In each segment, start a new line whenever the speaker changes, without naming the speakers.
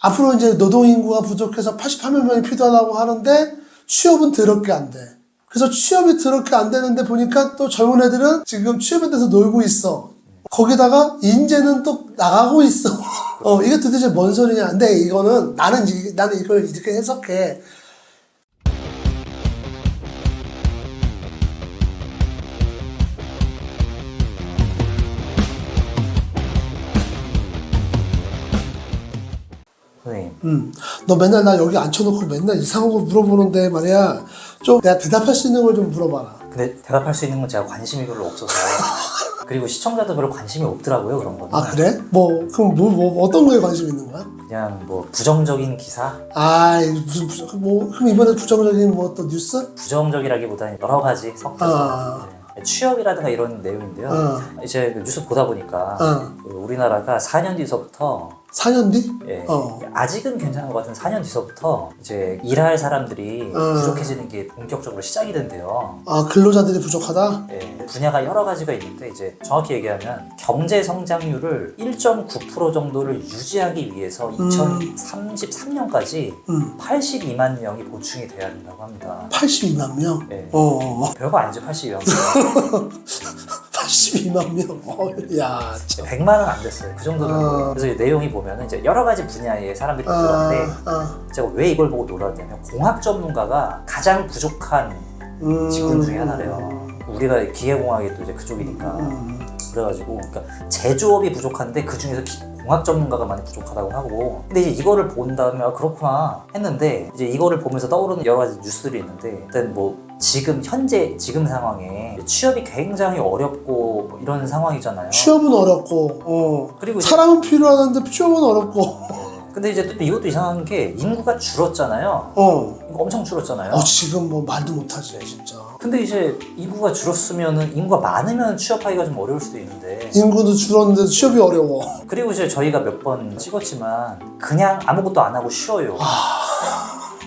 앞으로 이제 노동인구가 부족해서 88만 명이 필요하다고 하는데 취업은 더럽게 안 돼. 그래서 취업이 더럽게 안 되는데 보니까 또 젊은 애들은 지금 취업에 대해서 놀고 있어. 거기다가 인재는 또 나가고 있어. 이게 도대체 뭔 소리냐. 근데 이거는 나는 이걸 이렇게 해석해.
선생님.
너 맨날 나 여기 앉혀놓고 맨날 이상한 거 물어보는데 말이야. 좀 내가 대답할 수 있는 걸 좀 물어봐라.
근데 대답할 수 있는 건 제가 관심이 별로 없어서 그리고 시청자도 별로 관심이 없더라고요, 그런 거는.
아 그래? 그럼 어떤 거에 관심 있는 거야?
그냥 뭐 부정적인 기사?
그럼 이번에 부정적인 또 뉴스?
부정적이라기보다는 여러 가지 섞여서 네. 취업이라든가 이런 내용인데요. 이제 그 뉴스 보다 보니까 그 우리나라가 4년 뒤서부터
4년 뒤?
예, 아직은 괜찮은 것 같은 4년 뒤서부터 이제 일할 사람들이 부족해지는 게 본격적으로 시작이 된대요.
근로자들이 부족하다?
예, 분야가 여러 가지가 있는데 이제 정확히 얘기하면 경제 성장률을 1.9% 정도를 유지하기 위해서 2033년까지 82만 명이 보충이 돼야 된다고 합니다.
82만 명?
예. 별거 아니죠, 82만 명.
82만 명? 야, 참.
100만은 안 됐어요. 그 정도는. 그래서 이 내용이 보면 이제 여러 가지 분야의 사람들이 있는데 제가 왜 이걸 보고 놀랐냐면 공학 전문가가 가장 부족한 직군 중에 하나래요. 우리가 기계공학이 또 이제 그쪽이니까. 그래가지고 그러니까 제조업이 부족한데 그 중에서 공학 전문가가 많이 부족하다고 하고, 근데 이제 이거를 본 다음에 그렇구나 했는데, 이제 이거를 보면서 떠오르는 여러 가지 뉴스들이 있는데, 일단 뭐 지금 상황에 취업이 굉장히 어렵고 뭐 이런 상황이잖아요.
취업은 어렵고
그리고
사람은 필요하는데 취업은 어렵고.
근데 이제 또 이것도 이상한 게 인구가 줄었잖아요. 이거 엄청 줄었잖아요.
지금 뭐 말도 못하지 진짜.
근데 이제 인구가 줄었으면은 인구가 많으면 취업하기가 좀 어려울 수도 있는데,
인구도 줄었는데 취업이 어려워.
그리고 이제 저희가 몇 번 찍었지만 그냥 아무것도 안 하고 쉬어요.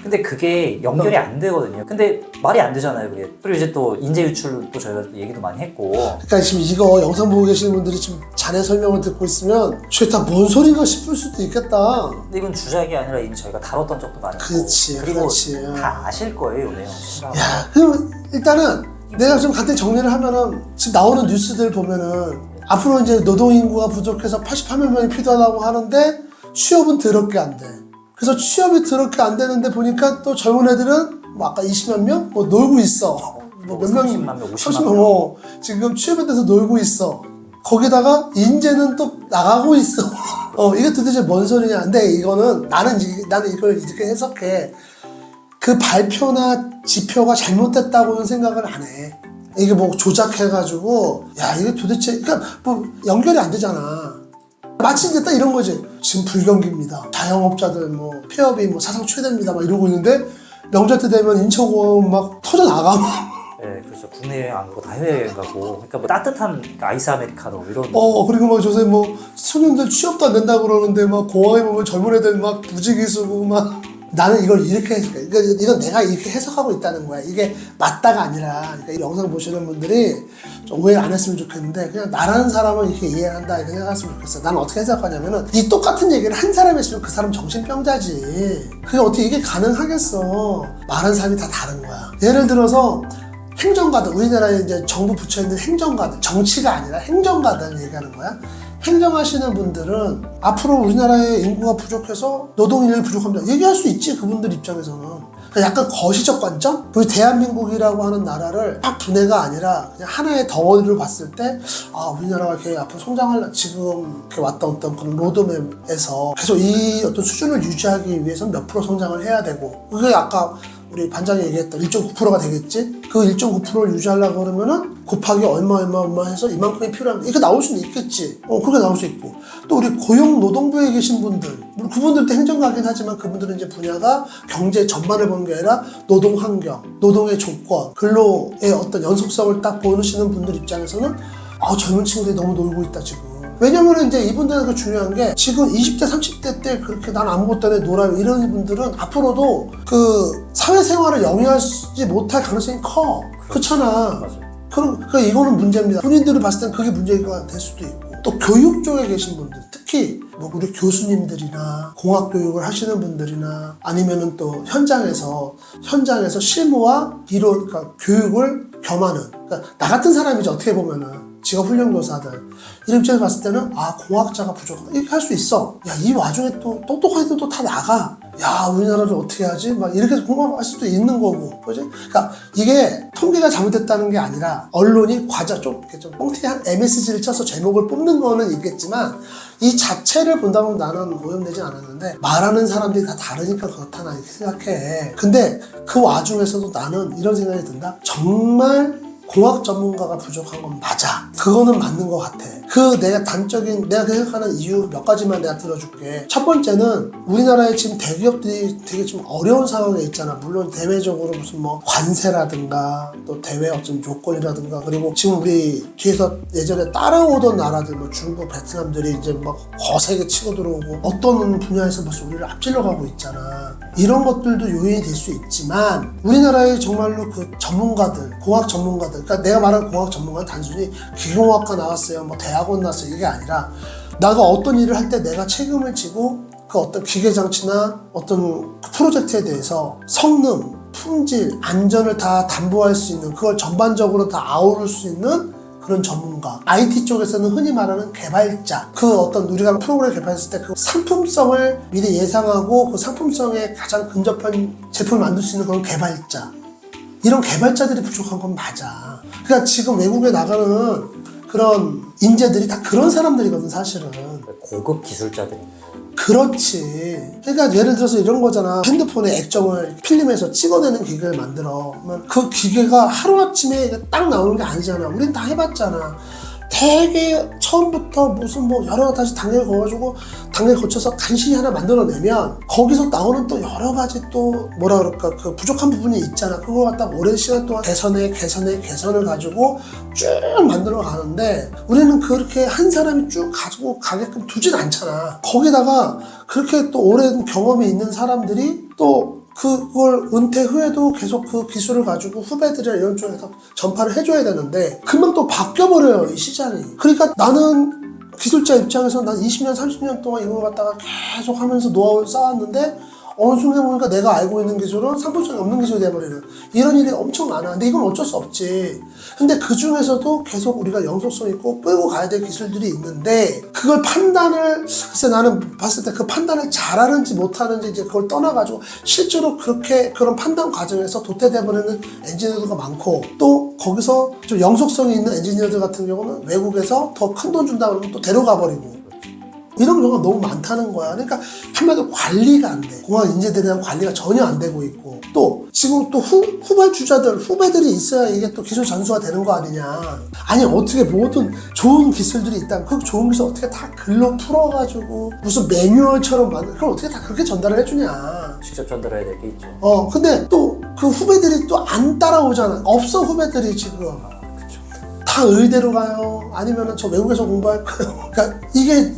근데 그게 연결이 안 되거든요. 근데 말이 안 되잖아요, 그게. 그리고 이제 또 인재 유출도 저희가 얘기도 많이 했고.
그러니까 지금 이거 영상 보고 계시는 분들이 지금 자네 설명을 듣고 있으면 다 뭔 소린가 싶을 수도 있겠다.
근데 이건 주작이 아니라 이미 저희가 다뤘던 적도 많고.
그렇지,
그리고
그렇지.
다 아실 거예요, 이 내용.
야, 그럼 일단은 내가 좀 간단히 정리를 하면은 지금 나오는 뉴스들 보면은 앞으로 이제 노동인구가 부족해서 88만 명이 필요하다고 하는데 취업은 더럽게 안 돼. 그래서 취업이 더럽게 안 되는데 보니까 또 젊은 애들은 뭐 아까 20만 명? 놀고 있어. 몇 명?
30만 명, 50만
30만 명. 지금 취업에 대해서 놀고 있어. 거기다가 인재는 또 나가고 있어. 이게 도대체 뭔 소리냐. 근데 이거는 나는 이걸 이렇게 해석해. 그 발표나 지표가 잘못됐다고는 생각을 안 해. 이게 뭐 조작해가지고, 야, 이게 도대체, 그러니까 뭐 연결이 안 되잖아. 마치 이제 딱 이런 거지. 지금 불경기입니다. 자영업자들 뭐 폐업이 뭐 사상 최대입니다. 막 이러고 있는데 명절 때 되면 인천공항 막 터져 나가.
네, 그렇죠. 국내 여행 안 가고 다 해외여행 가고. 그러니까 뭐 따뜻한 아이스 아메리카노 이런.
그리고 막 요새 뭐 청년들 취업도 안 된다고 그러는데 막 공항에 보면 젊은 애들 막 부지기 쓰고 막. 나는 이걸 이렇게 해석해. 그러니까 이건 내가 이렇게 해석하고 있다는 거야. 이게 맞다가 아니라, 그러니까 이 영상 보시는 분들이 좀 오해 안 했으면 좋겠는데, 그냥 나라는 사람은 이렇게 이해한다, 이렇게 생각했으면 좋겠어. 나는 어떻게 해석하냐면은, 이 똑같은 얘기를 한 사람이 했으면 그 사람 정신병자지. 그게 어떻게 이게 가능하겠어. 말하는 사람이 다 다른 거야. 예를 들어서, 행정가들, 우리나라에 이제 정부 부처에 있는 행정가들, 정치가 아니라 행정가들 얘기하는 거야. 행정하시는 분들은 앞으로 우리나라의 인구가 부족해서 노동인력이 부족합니다. 얘기할 수 있지, 그분들 입장에서는. 그러니까 약간 거시적 관점? 우리 대한민국이라고 하는 나라를 딱 분해가 아니라 그냥 하나의 덩어리를 봤을 때, 우리나라가 이렇게 앞으로 성장할, 지금 이렇게 왔던 어떤 그런 로드맵에서 계속 이 어떤 수준을 유지하기 위해서는 몇 프로 성장을 해야 되고, 그게 아까 우리 반장이 얘기했던 1.9%가 되겠지? 그 1.9%를 유지하려고 그러면은 곱하기 얼마 해서 이만큼이 필요합니다. 이렇게 나올 수는 있겠지. 그렇게 나올 수 있고. 또 우리 고용노동부에 계신 분들, 물론 그분들도 행정가긴 하지만 그분들은 이제 분야가 경제 전반을 보는 게 아니라 노동 환경, 노동의 조건, 근로의 어떤 연속성을 딱 보시는 분들 입장에서는 젊은 친구들이 너무 놀고 있다, 지금. 왜냐면은 이제 이분들한테 중요한 게 지금 20대, 30대 때 그렇게 난 아무것도 안 해 놀아요. 이런 분들은 앞으로도 그 사회생활을 영위하지 못할 가능성이 커. 그렇잖아. 그러니까 이거는 문제입니다. 본인들이 봤을 땐 그게 문제가 될 수도 있고. 또 교육 쪽에 계신 분들, 특히 뭐 우리 교수님들이나 공학 교육을 하시는 분들이나 아니면은 또 현장에서 실무와 이론, 그러니까 교육을 겸하는, 그러니까 나 같은 사람이지 어떻게 보면은 직업훈련교사들 이런 입장에서 봤을 때는 아 공학자가 부족하다 이렇게 할 수 있어. 야 이 와중에 또 똑똑한 애들 또 다 나가. 야 우리나라를 어떻게 하지? 막 이렇게 공부할 수도 있는 거고, 그지? 그러니까 이게 통계가 잘못됐다는 게 아니라 언론이 좀 이렇게 좀 뻥튀기한 MSG를 쳐서 제목을 뽑는 거는 있겠지만 이 자체를 본다 보면 나는 오염되진 않았는데 말하는 사람들이 다 다르니까 그렇다 나 이렇게 생각해. 근데 그 와중에서도 나는 이런 생각이 든다. 정말 공학 전문가가 부족한 건 맞아. 그거는 맞는 것 같아. 내가 생각하는 이유 몇 가지만 내가 들어줄게. 첫 번째는 우리나라의 지금 대기업들이 되게 좀 어려운 상황에 있잖아. 물론 대외적으로 무슨 뭐 관세라든가 또 대외 어떤 조건이라든가, 그리고 지금 우리 뒤에서 예전에 따라오던 나라들 뭐 중국, 베트남들이 이제 막 거세게 치고 들어오고 어떤 분야에서 벌써 우리를 앞질러 가고 있잖아. 이런 것들도 요인이 될 수 있지만 우리나라의 정말로 그 전문가들, 공학 전문가들, 그러니까 내가 말하는 공학 전문가는 단순히 기계공학과 나왔어요, 뭐 대학원 나왔어요 이게 아니라 내가 어떤 일을 할 때 내가 책임을 지고 그 어떤 기계장치나 어떤 프로젝트에 대해서 성능, 품질, 안전을 다 담보할 수 있는, 그걸 전반적으로 다 아우를 수 있는 그런 전문가. IT 쪽에서는 흔히 말하는 개발자. 그 어떤 우리가 프로그램 개발했을 때 그 상품성을 미리 예상하고 그 상품성에 가장 근접한 제품을 만들 수 있는 그런 개발자. 이런 개발자들이 부족한 건 맞아. 그러니까 지금 외국에 나가는 그런 인재들이 다 그런 사람들이거든 사실은.
고급 기술자들이.
그렇지. 그러니까 예를 들어서 이런 거잖아. 핸드폰에 액정을 필름에서 찍어내는 기계를 만들어. 그러면 그 기계가 하루아침에 딱 나오는 게 아니잖아. 우린 다 해봤잖아. 되게 처음부터 무슨 뭐 여러 가지 단계를 거쳐서 간신히 하나 만들어내면 거기서 나오는 또 여러 가지 또 뭐라 그럴까 그 부족한 부분이 있잖아. 그거 갖다가 오랜 시간 동안 개선을 가지고 쭉 만들어 가는데 우리는 그렇게 한 사람이 쭉 가지고 가게끔 두진 않잖아. 거기다가 그렇게 또 오랜 경험이 있는 사람들이 또 그걸 은퇴 후에도 계속 그 기술을 가지고 후배들이나 이런 쪽에서 전파를 해줘야 되는데 금방 또 바뀌어버려요 이 시장이. 그러니까 나는 기술자 입장에서 난 20년 30년 동안 이걸 갖다가 계속 하면서 노하우를 쌓았는데 어느 순간 보니까 내가 알고 있는 기술은 상품성이 없는 기술이 돼버리는 이런 일이 엄청 많아. 근데 이건 어쩔 수 없지. 근데 그 중에서도 계속 우리가 영속성 있고 끌고 가야 될 기술들이 있는데 그걸 판단을 글쎄 나는 봤을 때 그 판단을 잘하는지 못하는지 이제 그걸 떠나가지고 실제로 그렇게 그런 판단 과정에서 도태돼버리는 엔지니어들가 많고 또 거기서 좀 영속성이 있는 엔지니어들 같은 경우는 외국에서 더 큰 돈 준다 그러면 또 데려가 버리고 이런 경우가 너무 많다는 거야. 그러니까 한마디로 관리가 안 돼. 공학 인재들에 대한 관리가 전혀 안 되고 있고 또 지금 또 후배들이 있어야 이게 또 기술 전수가 되는 거 아니냐. 아니 어떻게 모든 좋은 기술들이 있다면 그 좋은 기술 어떻게 다 글로 풀어가지고 무슨 매뉴얼처럼 그걸 어떻게 다 그렇게 전달을 해주냐.
직접 전달해야 될 게 있죠.
근데 또 그 후배들이 또 안 따라오잖아. 없어 후배들이 지금. 다 의대로 가요? 아니면은 저 외국에서 공부할까요? 그러니까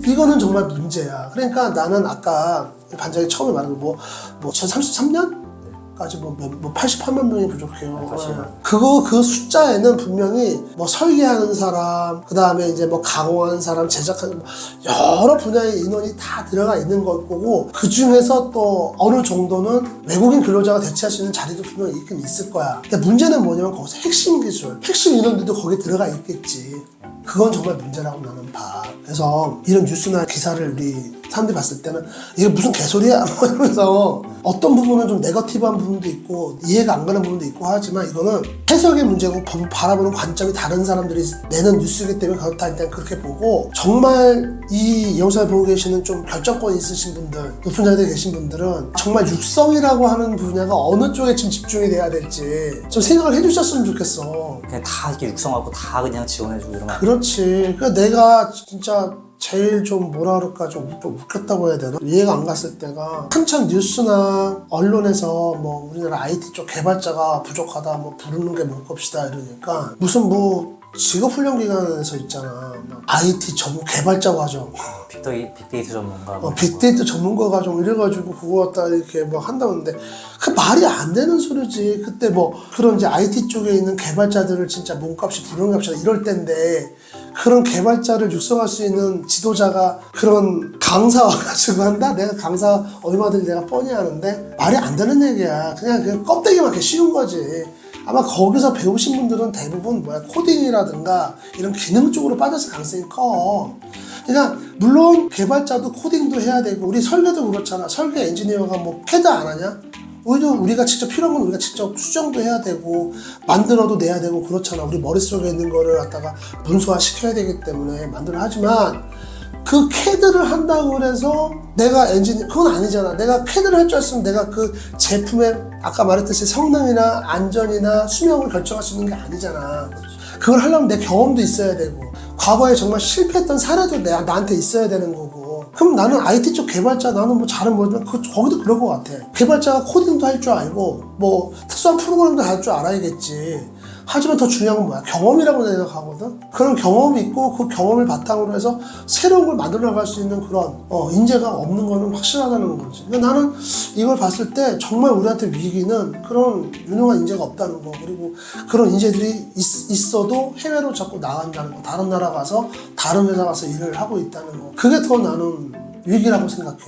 이거는 정말 문제야. 그러니까 나는 아까 반장이 처음에 말한 거 2033년까지 뭐 88만 명이 부족해요. 그 숫자에는 분명히 뭐 설계하는 사람, 그 다음에 이제 뭐 가공하는 사람, 제작하는 여러 분야의 인원이 다 들어가 있는 걸 거고 그 중에서 또 어느 정도는 외국인 근로자가 대체할 수 있는 자리도 분명히 있긴 있을 거야. 근데 문제는 뭐냐면 거기서 핵심 기술, 핵심 인원들도 거기 들어가 있겠지. 그건 정말 문제라고 나는 봐. 그래서 이런 뉴스나 기사를 우리 사람들이 봤을 때는 이게 무슨 개소리야? 뭐 이러면서 어떤 부분은 좀 네거티브한 부분도 있고 이해가 안 가는 부분도 있고 하지만 이거는 해석의 문제고 바라보는 관점이 다른 사람들이 내는 뉴스이기 때문에 그렇다 일단 그렇게 보고 정말 이 영상을 보고 계시는 좀 결정권이 있으신 분들, 높은 자리에 계신 분들은 정말 육성이라고 하는 분야가 어느 쪽에 지금 집중이 돼야 될지 좀 생각을 해주셨으면 좋겠어.
그냥 다 이렇게 육성하고 다 그냥 지원해주고 이러면
그렇지. 그러니까 내가 진짜 제일 좀 뭐라 그럴까 좀 웃겼다고 해야 되나? 이해가 안 갔을 때가 한참 뉴스나 언론에서 뭐 우리나라 IT 쪽 개발자가 부족하다 뭐 부르는 게 뭘 겁시다 이러니까 무슨 뭐 직업훈련기관에서 있잖아. 막 IT 전문 개발자 과정,
빅데이터 전문가.
빅데이터 전문가 과정 이래가지고 그거 갖다 이렇게 뭐 한다는데 그 말이 안 되는 소리지. 그때 뭐 그런 이제 IT 쪽에 있는 개발자들을 진짜 몸값이 부름값이다 이럴 때인데 그런 개발자를 육성할 수 있는 지도자가 그런 강사 와가지고 한다? 내가 강사 얼마든지 내가 뻔히 하는데 말이 안 되는 얘기야. 그냥 껍데기만 이렇게 씌운 거지. 아마 거기서 배우신 분들은 대부분 코딩이라든가 이런 기능 쪽으로 빠졌을 가능성이 커. 그러니까 물론 개발자도 코딩도 해야 되고 우리 설계도 그렇잖아. 설계 엔지니어가 뭐 캐드 안 하냐? 우리가 직접 필요한 건 우리가 직접 수정도 해야 되고 만들어도 내야 되고 그렇잖아. 우리 머릿속에 있는 거를 갖다가 문서화 시켜야 되기 때문에 만들어 하지만 그 캐드를 한다고 그래서 내가 그건 아니잖아. 내가 캐드를 할 줄 알았으면 내가 그 제품의 아까 말했듯이 성능이나 안전이나 수명을 결정할 수 있는 게 아니잖아. 그걸 하려면 내 경험도 있어야 되고 과거에 정말 실패했던 사례도 나한테 있어야 되는 거고. 그럼 나는 IT 쪽 개발자 나는 뭐 잘은 모르지만 거기도 그럴 것 같아. 개발자가 코딩도 할 줄 알고 뭐 특수한 프로그램도 할 줄 알아야겠지. 하지만 더 중요한 건 뭐야? 경험이라고 생각하거든? 그런 경험이 있고 그 경험을 바탕으로 해서 새로운 걸 만들어 나갈 수 있는 그런 인재가 없는 거는 확실하다는 거지. 그러니까 나는 이걸 봤을 때 정말 우리한테 위기는 그런 유능한 인재가 없다는 거. 그리고 그런 인재들이 있어도 해외로 자꾸 나간다는 거. 다른 나라 가서 다른 회사 가서 일을 하고 있다는 거. 그게 더 나는 위기라고 생각해.